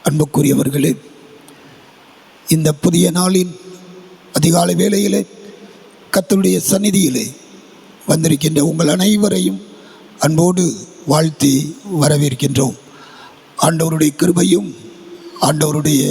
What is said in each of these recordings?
அன்புக்குரியவர்களே, இந்த புதிய நாளின் அதிகாலை வேளையிலே கர்த்தருடைய சந்நிதியிலே வந்திருக்கின்ற உங்கள் அனைவரையும் அன்போடு வாழ்த்தி வரவேற்கின்றோம். ஆண்டவருடைய கிருபையும் ஆண்டவருடைய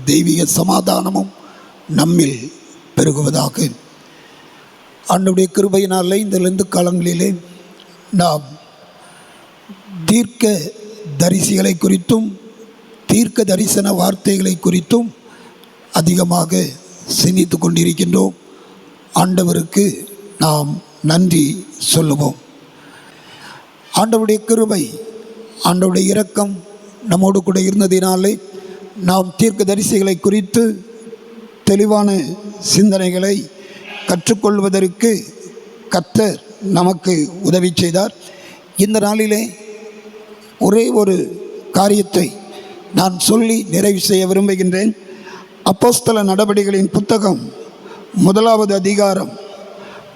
தெய்வீக சமாதானமும் நம்மில் பெருகுவதாக. ஆண்டவருடைய கிருபையினாலே இந்த லெந்து காலங்களிலே நாம் தீர்க்க தரிசிகளை குறித்தும் தீர்க்க தரிசன வார்த்தைகளை குறித்தும் அதிகமாக சிந்தித்து கொண்டிருக்கின்றோம். ஆண்டவருக்கு நாம் நன்றி சொல்லுவோம். ஆண்டவருடைய கிருபை, ஆண்டவருடைய இரக்கம் நம்மோடு கூட இருந்ததினாலே நாம் தீர்க்க தரிசிகளை குறித்து தெளிவான சிந்தனைகளை கற்றுக்கொள்வதற்கு கர்த்தர் நமக்கு உதவி செய்தார். இந்த நாளிலே ஒரே ஒரு காரியத்தை நான் சொல்லி நிறைவு செய்ய விரும்புகின்றேன். அப்போஸ்தல நடவடிக்கைகளின் புத்தகம் 1வது அதிகாரம்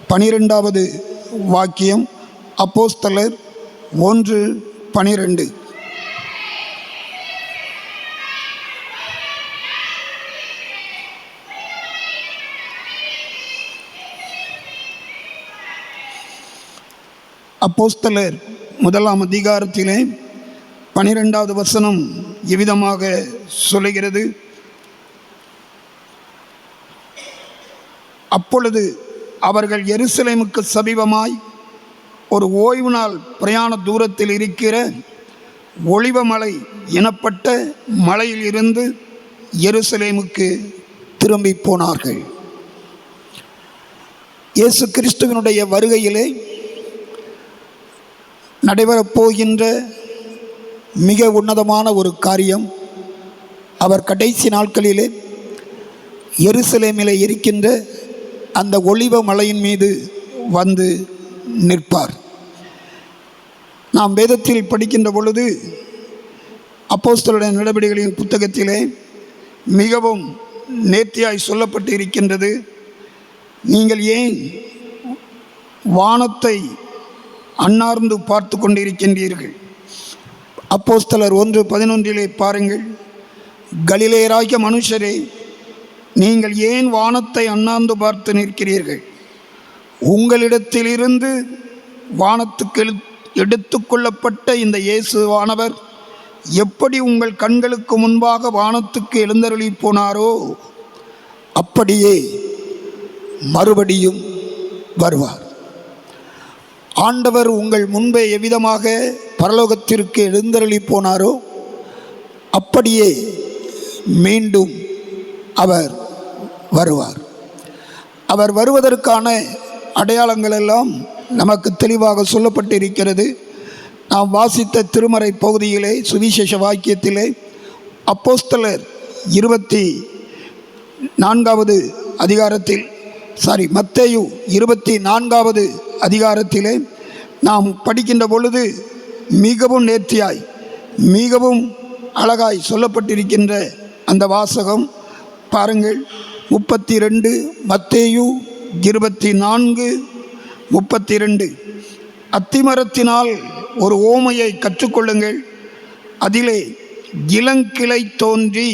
12வது வாக்கியம். அப்போஸ்தலர் 1:12. அப்போஸ்தலர் 1ஆம் அதிகாரத்திலே 12வது வசனம் இவ்விதமாக சொல்லுகிறது: அப்பொழுது அவர்கள் எருசலேமுக்கு சமீபமாய் ஒரு ஓய்வு நாள் பிரயாண தூரத்தில் இருக்கிற ஒலிவமலை எனப்பட்ட மலையில் இருந்து எருசலேமுக்கு திரும்பி போனார்கள். இயேசு கிறிஸ்துவினுடைய வருகையிலே நடைபெறப்போகின்ற மிக உன்னதமான ஒரு காரியம், அவர் கடைசி நாட்களிலே எருசலேமிலே இருக்கின்ற அந்த ஒலிவ மலையின் மீது வந்து நிற்பார். நாம் வேதத்தில் படிக்கின்ற பொழுது அப்போஸ்தலருடைய நடவடிக்கைகளின் புத்தகத்திலே மிகவும் நேர்த்தியாய் சொல்லப்பட்டு இருக்கின்றது. நீங்கள் ஏன் வானத்தை அண்ணார்ந்து பார்த்து கொண்டிருக்கின்றீர்கள்? அப்போஸ்தலர் 1:11 பாருங்கள்: கலிலேயராகிய மனுஷரே, நீங்கள் ஏன் வானத்தை அண்ணாந்து பார்த்து நிற்கிறீர்கள்? உங்களிடத்திலிருந்து வானத்துக்கு எடுத்துக்கொள்ளப்பட்ட இந்த இயேசுவானவர் எப்படி உங்கள் கண்களுக்கு முன்பாக வானத்துக்கு எழுந்தருளி போனாரோ அப்படியே மறுபடியும் வருவார். ஆண்டவர் உங்கள் முன்பே எவ்விதமாக பரலோகத்திற்கு எழுந்தருளி போனாரோ அப்படியே மீண்டும் அவர் வருவார். அவர் வருவதற்கான அடையாளங்கள் எல்லாம் நமக்கு தெளிவாக சொல்லப்பட்டிருக்கிறது. நாம் வாசித்த திருமறை பகுதியிலே சுவிசேஷ வாக்கியத்திலே அப்போஸ்தலர் 24வது அதிகாரத்தில் மத்தேயு 24வது அதிகாரத்திலே நாம் படிக்கின்ற பொழுது மிகவும் நேர்த்தியாய் மிகவும் அழகாய் சொல்லப்பட்டிருக்கின்ற அந்த வாசகம் பாருங்கள். 32 மத்தேயு 24:32. அத்திமரத்தினால் ஒரு ஓமையை கற்றுக்கொள்ளுங்கள். அதிலே இளங்கிளை தோன்றி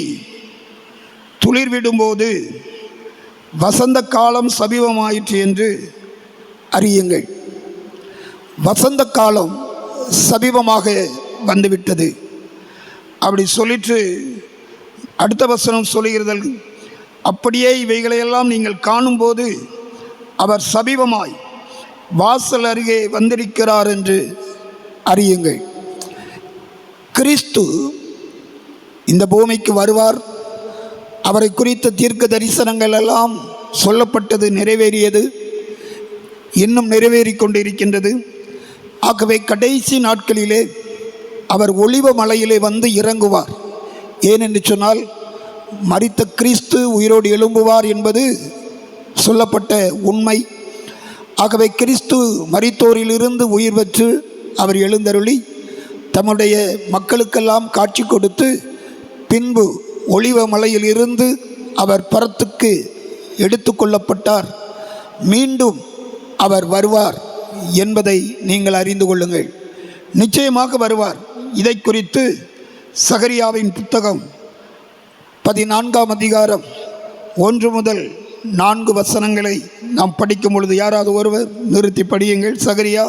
துளிர்விடும்போது வசந்த காலம் சமீபமாயிற்று என்று அறியுங்கள். வசந்த காலம் சமீபமாக வந்துவிட்டது. அப்படி சொல்லிட்டு அடுத்த வசனம் சொல்லுகிறது: அப்படியே இவைகளையெல்லாம் நீங்கள் காணும்போது அவர் சமீபமாய் வாசல் அருகே வந்திருக்கிறார் என்று அறியுங்கள். கிறிஸ்து இந்த பூமிக்கு வருவார். அவரை குறித்த தீர்க்க தரிசனங்கள் எல்லாம் சொல்லப்பட்டது, நிறைவேறியது, இன்னும் நிறைவேறி கொண்டிருக்கின்றது. ஆகவே கடைசி நாட்களிலே அவர் ஒலிவ மலையிலே வந்து இறங்குவார். ஏனென்று சொன்னால் மரித்த கிறிஸ்து உயிரோடு எழும்புவார் என்பது சொல்லப்பட்ட உண்மை. ஆகவே கிறிஸ்து மரித்தோரிலிருந்து உயிர் பெற்று அவர் எழுந்தருளி தம்முடைய மக்களுக்கெல்லாம் காட்சி கொடுத்து பின்பு ஒலிவ மலையில் இருந்து அவர் பரத்துக்கு எடுத்து கொள்ளப்பட்டார். மீண்டும் அவர் வருவார் என்பதை நீங்கள் அறிந்து கொள்ளுங்கள். நிச்சயமாக வருவார். இதை குறித்து சகரியாவின் புத்தகம் 14ஆம் அதிகாரம் 1 முதல் 4 வசனங்களை நாம் படிக்கும் பொழுது யாராவது ஒருவர் நிறுத்தி படியுங்கள். சகரியா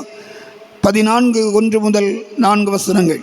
14 1 முதல் 4 வசனங்கள்.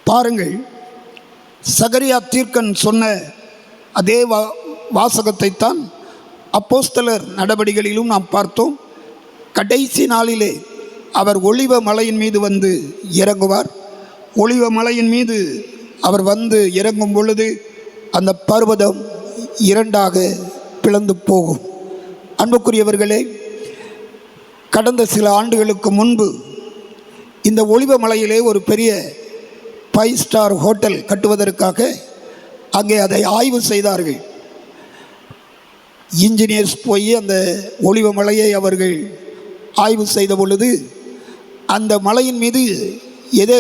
பாருங்கள், சகரியா தீர்க்கன் சொன்ன அதே வாசகத்தைத்தான் அப்போஸ்தலர் நடவடிக்கைகளிலும் நாம் பார்த்தோம். கடைசி நாளிலே அவர் ஒலிவ மலையின் மீது வந்து இறங்குவார். ஒலிவ மலையின் மீது அவர் வந்து இறங்கும் பொழுது அந்த பர்வதம் 2ஆக பிளந்து போகும். அன்புக்குரியவர்களே, கடந்த சில ஆண்டுகளுக்கு முன்பு இந்த ஒலிவ மலையிலே ஒரு பெரிய 5 ஸ்டார் ஹோட்டல் கட்டுவதற்காக அங்கே அதை ஆய்வு செய்தார்கள். இன்ஜினியர்ஸ் போய் அந்த ஒலிவ மலையை அவர்கள் ஆய்வு செய்த பொழுது அந்த மலையின் மீது எதோ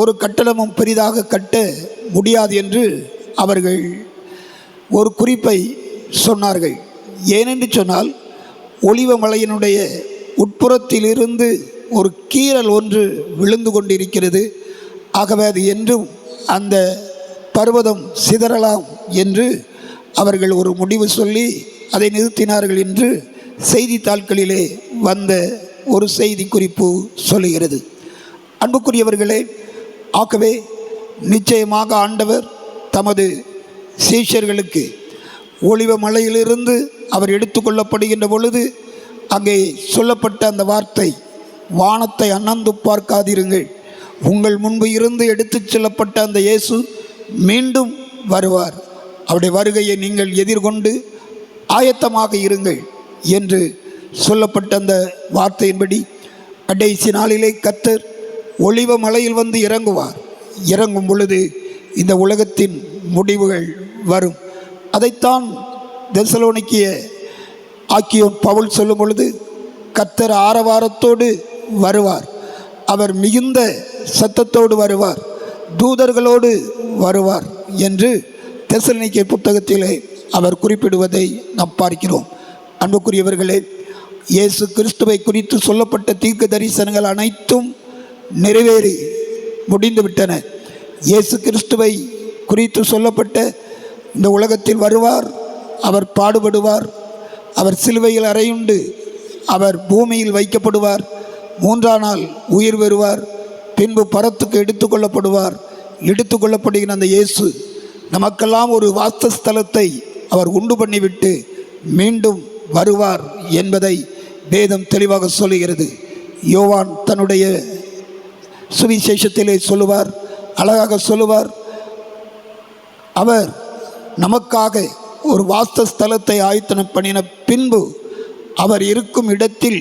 ஒரு கட்டடமும் பெரிதாக கட்ட முடியாது என்று அவர்கள் ஒரு குறிப்பை சொன்னார்கள். ஏனென்று சொன்னால், ஒலிவ மலையினுடைய உட்புறத்திலிருந்து ஒரு கீறல் ஒன்று விழுந்து கொண்டிருக்கிறது. ஆகவே அது என்றும் அந்த பர்வதம் சிதறலாம் என்று அவர்கள் ஒரு முடிவு சொல்லி அதை நிறுத்தினார்கள் என்று செய்தித்தாள்களிலே வந்த ஒரு செய்தி குறிப்பு சொல்லுகிறது. அன்புக்குரியவர்களே, ஆகவே நிச்சயமாக ஆண்டவர் தமது சீஷர்களுக்கு ஒலிவ மலையிலிருந்து அவர் எடுத்துக்கொள்ளப்படுகின்ற பொழுது அங்கே சொல்லப்பட்ட அந்த வார்த்தை, வானத்தை அண்ணாந்து பார்க்காதிருங்கள், உங்கள் முன்பு இருந்து எடுத்துச் செல்லப்பட்ட அந்த இயேசு மீண்டும் வருவார், அவருடைய வருகையை நீங்கள் எதிர்கொண்டு ஆயத்தமாக இருங்கள் என்று சொல்லப்பட்ட அந்த வார்த்தையின்படி கடைசி நாளிலே கர்த்தர் ஒலிவ மலையில் வந்து இறங்குவார். இறங்கும் பொழுது இந்த உலகத்தின் முடிவுகள் வரும். அதைத்தான் தெசலோனிக்கிய ஆக்கியோன் பவுல் சொல்லும் பொழுது, கர்த்தர் ஆரவாரத்தோடு வருவார், அவர் மிகுந்த சத்தத்தோடு வருவார், தூதர்களோடு வருவார் என்று தெசலோனிக்கே புத்தகத்திலே அவர் குறிப்பிடுவதை நாம் பார்க்கிறோம். அன்புக்குரியவர்களே, இயேசு கிறிஸ்துவை குறித்து சொல்லப்பட்ட தீர்க்க தரிசனங்கள் அனைத்தும் நிறைவேறி முடிந்துவிட்டன. இயேசு கிறிஸ்துவை குறித்து சொல்லப்பட்ட இந்த உலகத்தில் வருவார், அவர் பாடுபடுவார், அவர் சிலுவையில் அறையுண்டு அவர் பூமியில் வைக்கப்படுவார், 3ஆம் நாள் உயிர் பெறுவார், பின்பு பரத்துக்கு எடுத்துக்கொள்ளப்படுவார். எடுத்துக்கொள்ளப்படுகிற அந்த இயேசு நமக்கெல்லாம் ஒரு வாசஸ்தலத்தை அவர் உண்டு பண்ணிவிட்டு மீண்டும் வருவார் என்பதை வேதம் தெளிவாக சொல்லுகிறது. யோவான் தன்னுடைய சுவிசேஷத்திலே சொல்லுவார், அழகாக சொல்லுவார், அவர் நமக்காக ஒரு வாசஸ்தலத்தை ஆயத்தனம் பண்ணின பின்பு அவர் இருக்கும் இடத்தில்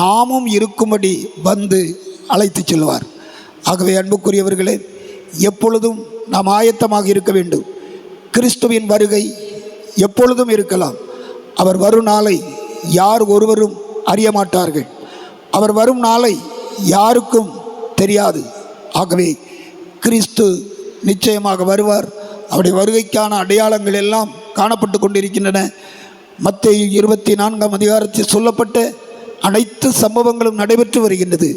நாமும் இருக்கும்படி வந்து அழைத்து செல்வார். ஆகவே அன்புக்குரியவர்களே, எப்பொழுதும் நாம் ஆயத்தமாக இருக்க வேண்டும். கிறிஸ்துவின் வருகை எப்பொழுதும் இருக்கலாம். அவர் வரும் நாளை யார் ஒருவரும் அறிய மாட்டார்கள். அவர் வரும் நாளை யாருக்கும் தெரியாது. ஆகவே கிறிஸ்து நிச்சயமாக வருவார். அவருடைய வருகைக்கான அடையாளங்கள் எல்லாம் காணப்பட்டு கொண்டிருக்கின்றன. மத்தேயு 24ஆம் அதிகாரத்தில் சொல்லப்பட்ட அனைத்து சம்பவங்களும் நடைபெற்று வருகின்றது.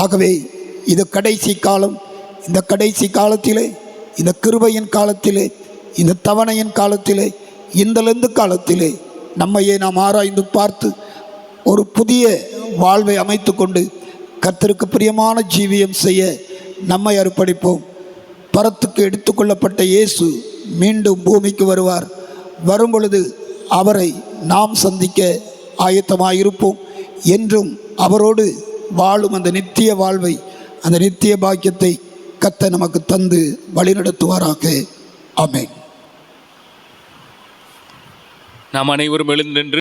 ஆகவே இது கடைசி காலம். இந்த கடைசி காலத்திலே, இந்த கிருபையின் காலத்திலே, இந்த தவணையின் காலத்திலே, இந்த லெந்து காலத்திலே நம்மையே நாம் ஆராய்ந்து பார்த்து ஒரு புதிய வாழ்வை அமைத்து கொண்டு கர்த்தருக்கு பிரியமான ஜீவியம் செய்ய நம்மை அர்ப்பணிப்போம். பரத்துக்கு எடுத்துக்கொள்ளப்பட்ட இயேசு மீண்டும் பூமிக்கு வருவார். வரும் பொழுது அவரை நாம் சந்திக்க ஆயத்தமாயிருப்போம். என்றும் அவரோடு வாழும் அந்த நித்திய வாழ்வை, அந்த நித்திய பாக்கியத்தை கர்த்தர் நமக்கு தந்து வழிநடத்துவாராக. ஆமென். நாம் அனைவரும் எழுந்து நின்று